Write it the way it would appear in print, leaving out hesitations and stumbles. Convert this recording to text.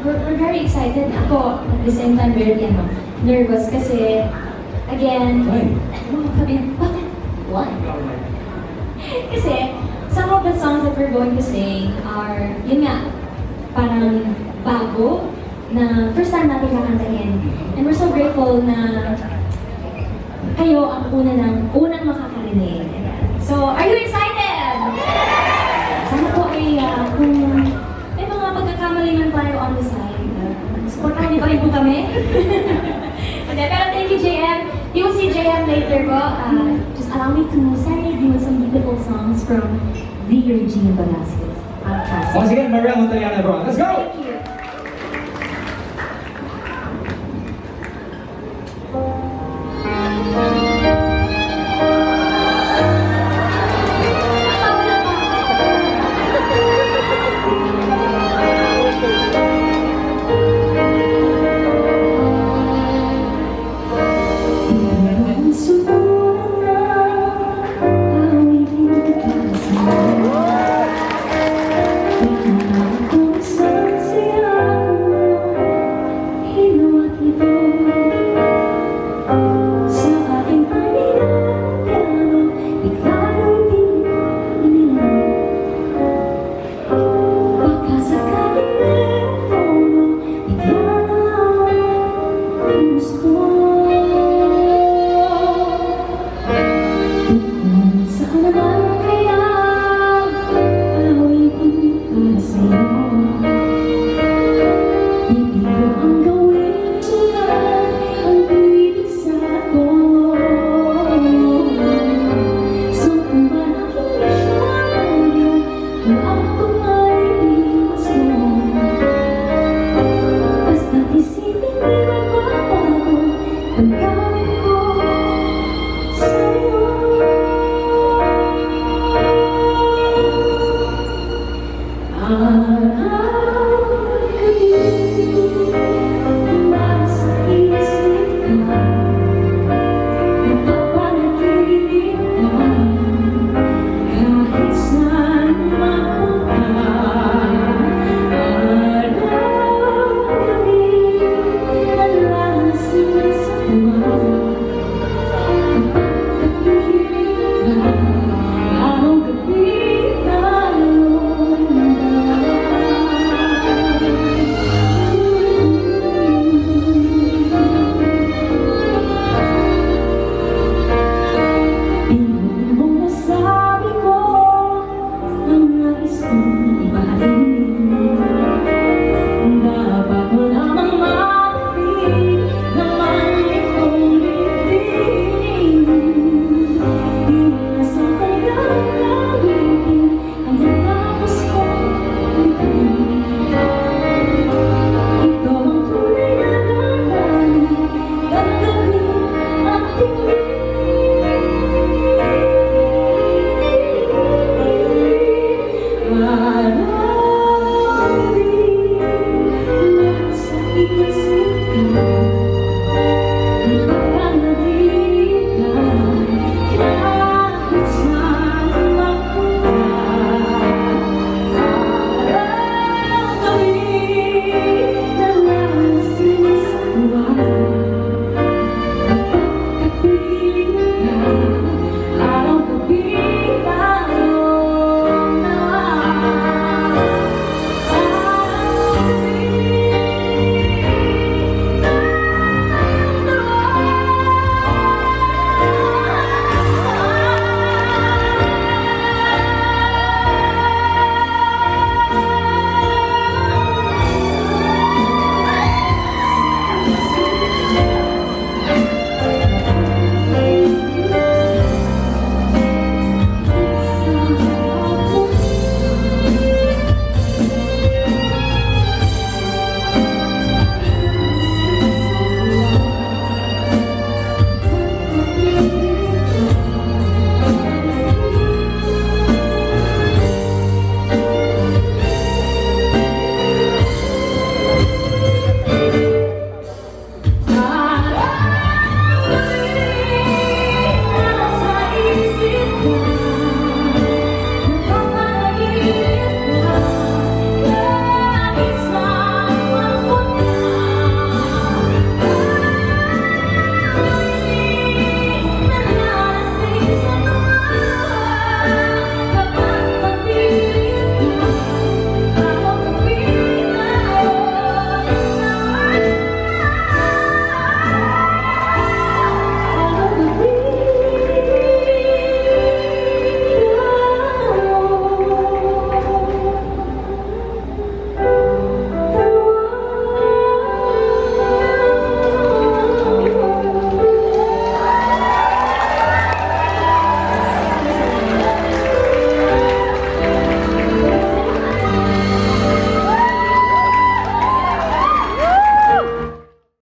we're very excited. Ako, at the same time, very nervous kasi, again, bakit? Why? Kasi, some of the songs that we're going to sing are, yun nga, parang bago, na first time natin kakantahin. And we're so grateful na kayo ang unang makakarinig. So, are you excited? Sana po ay kung may mga pagkakamali man tayo on the side, supportahan niyo pa rin po kami. Okay, pero thank you, JM. You will see JM later po. Just allow me to serenade you with some beautiful songs from the Regina Velasquez. Once again, Mariel Montellana, bro. Let's go! Thank you. Basta isipin mo